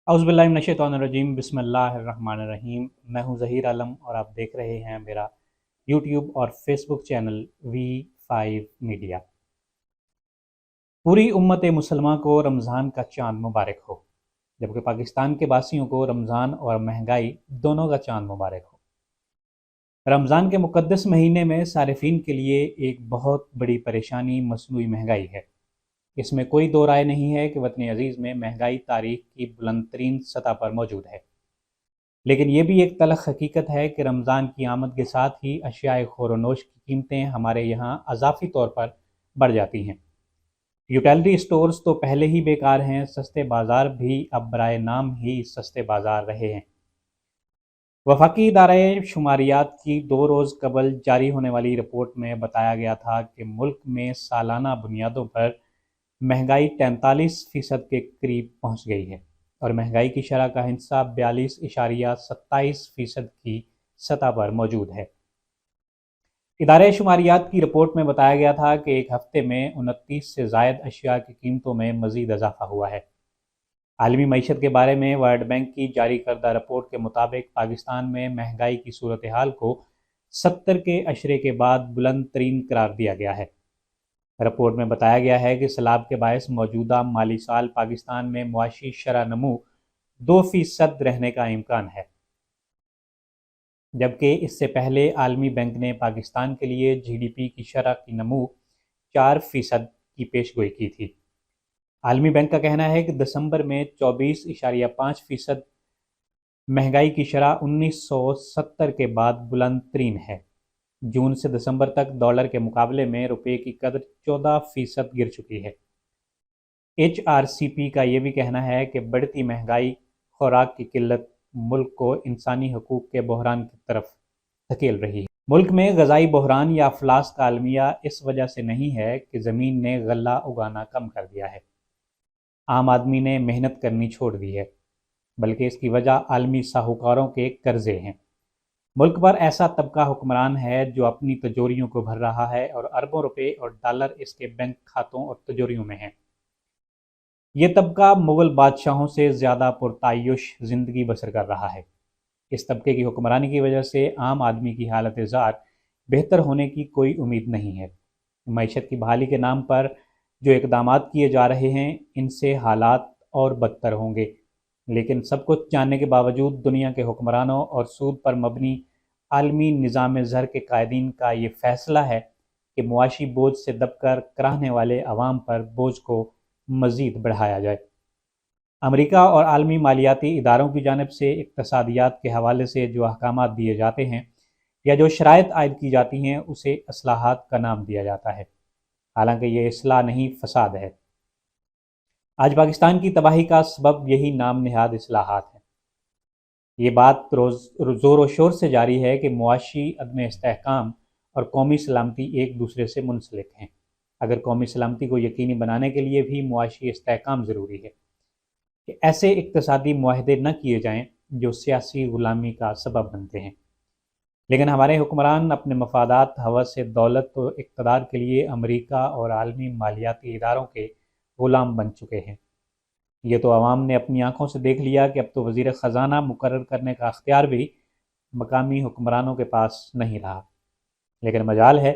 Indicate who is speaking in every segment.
Speaker 1: औज़ुबिल्लाहि बिस्मिल्लाहिर्रहमानिर्रहीम। मैं हूं ज़हीर आलम और आप देख रहे हैं मेरा यूट्यूब और फेसबुक चैनल V5 मीडिया। पूरी उम्मत मुसलमान को रमज़ान का चाँद मुबारक हो, जबकि पाकिस्तान के वासियों को रमज़ान और महंगाई दोनों का चाँद मुबारक हो। रमज़ान के मुक़द्दस महीने में सारिफ़ीन के लिए एक बहुत बड़ी परेशानी मसनूई महंगाई है। इसमें कोई दो राय नहीं है कि वतन अज़ीज़ में महंगाई तारीख़ की बुलंद तरीन सतह पर मौजूद है। लेकिन ये भी एक तलख़ हकीकत है कि रमज़ान की आमद के साथ ही अशियाए ख़ोर-ओ-नोश की कीमतें हमारे यहाँ अज़ाफ़ी तौर पर बढ़ जाती हैं। यूटिलिटी स्टोर्स तो पहले ही बेकार हैं, सस्ते बाज़ार भी अब बराए नाम ही सस्ते बाज़ार रहे हैं। वफाकी इदारे शुमारियात की 2 रोज़ कबल जारी होने वाली रिपोर्ट में बताया गया था कि मुल्क में सालाना बुनियादों पर महंगाई 43% के करीब पहुंच गई है और महंगाई की शरह का हिस्सा 42.27% की सतह पर मौजूद है। इदारे शुमारियात की रिपोर्ट में बताया गया था कि एक हफ्ते में 29 से ज़ायद अशिया की कीमतों में मज़ीद इजाफा हुआ है। आलमी मईशत के बारे में वर्ल्ड बैंक की जारी करदा रिपोर्ट के मुताबिक पाकिस्तान में महंगाई की सूरत हाल को 70 के अशरे के बाद बुलंद तरीन करार दिया गया है। रिपोर्ट में बताया गया है कि सैलाब के बायस मौजूदा माली साल पाकिस्तान में मुआशी शरह नमू 2% रहने का इम्कान है, जबकि इससे पहले आलमी बैंक ने पाकिस्तान के लिए GDP की शरह की नमू 4% की पेशगोई की थी। आलमी बैंक का कहना है कि दिसंबर में 24.5% महंगाई की शरह 1970 के बाद बुलंद तरीन है। जून से दिसंबर तक डॉलर के मुकाबले में रुपये की कदर 14% गिर चुकी है। HRCP का ये भी कहना है कि बढ़ती महंगाई, खुराक की किल्लत मुल्क को इंसानी हकूक़ के बहरान की तरफ धकेल रही है। मुल्क में ग़ज़ाई बहरान या अफलास का आलमिया इस वजह से नहीं है कि ज़मीन ने गल्ला उगाना कम कर दिया है, आम आदमी ने मेहनत करनी छोड़ दी है, बल्कि इसकी वजह आलमी साहूकारों के कर्ज़े हैं। मुल्क पर ऐसा तबका हुक्मरान है जो अपनी तिजोरियों को भर रहा है और अरबों रुपए और डॉलर इसके बैंक खातों और तिजोरियों में हैं। ये तबका मुग़ल बादशाहों से ज़्यादा पुरतायुश ज़िंदगी बसर कर रहा है। इस तबके की हुक्मरानी की वजह से आम आदमी की हालत ज़ार बेहतर होने की कोई उम्मीद नहीं है। मईशत की बहाली के नाम पर जो इक़दामात किए जा रहे हैं, इनसे हालात और बदतर होंगे। लेकिन सब कुछ जानने के बावजूद दुनिया के हुक्मरानों और सूद पर मबनी आलमी निज़ाम ज़र के कायदीन का ये फ़ैसला है कि मुआशी बोझ से दबकर कराहने वाले अवाम पर बोझ को मज़ीद बढ़ाया जाए। अमेरिका और आलमी मालियाती इदारों की जानिब से इक़्तिसादियात के हवाले से जो अहकामात दिए जाते हैं या जो शराइत आयद की जाती हैं, उसे इस्लाहात का नाम दिया जाता है। हालांकि ये इस्लाह नहीं, फ़साद है। आज पाकिस्तान की तबाही का सबब यही नाम निहाद इस्लाहात है। ये बात ज़ोर शोर से जारी है कि मुआशी अदम इस्तेहकाम और कौमी सलामती एक दूसरे से मुंसलिक हैं। अगर कौमी सलामती को यकीनी बनाने के लिए भी मुआशी इस्तेहकाम ज़रूरी है कि ऐसे इक़्तिसादी मुआहदे न किए जाएँ जो सियासी ग़ुलामी का सबब बनते हैं। लेकिन हमारे हुक्मरान अपने मफादात, हवस से दौलत और इक़्तिदार के लिए अमेरिका और आलमी मालियाती इदारों के ग़ुलाम बन चुके हैं। ये तो अवाम ने अपनी आँखों से देख लिया कि अब तो वज़ीर ख़ज़ाना मुकर्रर करने का अख्तियार भी मकामी हुक्मरानों के पास नहीं रहा। लेकिन मजाल है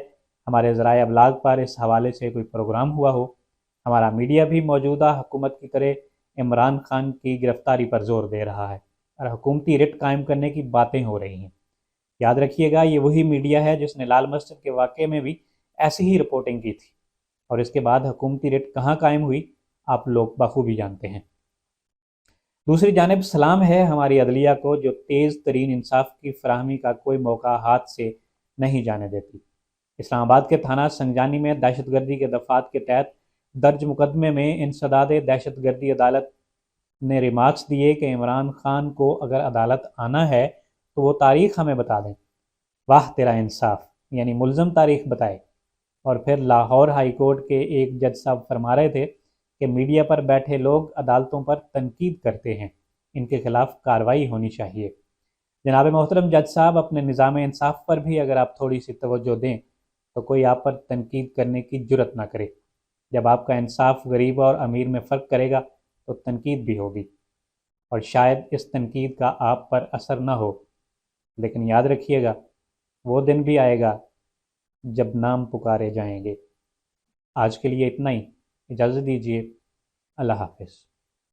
Speaker 1: हमारे ज़राए अबलाग पर इस हवाले से कोई प्रोग्राम हुआ हो। हमारा मीडिया भी मौजूदा हुकूमत की तरह इमरान खान की गिरफ़्तारी पर ज़ोर दे रहा है और हुकूमती रिट कायम करने की बातें हो रही हैं। याद रखिएगा, ये वही मीडिया है जिसने लाल मस्जिद के वाक़े में भी ऐसी ही रिपोर्टिंग की थी और इसके बाद हुकूमती रिट कहाँ कायम हुई, आप लोग बखूबी जानते हैं। दूसरी जानिब सलाम है हमारी अदलिया को, जो तेज़ तरीन इंसाफ की फराहमी का कोई मौका हाथ से नहीं जाने देती। इस्लामाबाद के थाना संजानी में दहशतगर्दी के दफ़ात के तहत दर्ज मुकदमे में इंसदाद दहशतगर्दी अदालत ने रिमार्क्स दिए कि इमरान खान को अगर अदालत आना है तो वो तारीख़ हमें बता दें। वाह तेरा इंसाफ, यानी मुल्ज़म तारीख़ बताए। और फिर लाहौर हाई कोर्ट के एक जज साहब फरमा रहे थे कि मीडिया पर बैठे लोग अदालतों पर तनकीद करते हैं, इनके खिलाफ़ कार्रवाई होनी चाहिए। जनाब मोहतरम जज साहब, अपने निज़ाम इंसाफ पर भी अगर आप थोड़ी सी तवज्जो दें तो कोई आप पर तनकीद करने की जुर्रत ना करे। जब आपका इंसाफ गरीब और अमीर में फ़र्क करेगा तो तनकीद भी होगी। اور شاید اس تنقید کا آپ پر اثر نہ ہو، لیکن یاد رکھیے گا وہ دن بھی آئے گا جب نام پکارے جائیں گے۔ آج کے لیے اتنا ہی، اجازت دیجیے، اللہ حافظ۔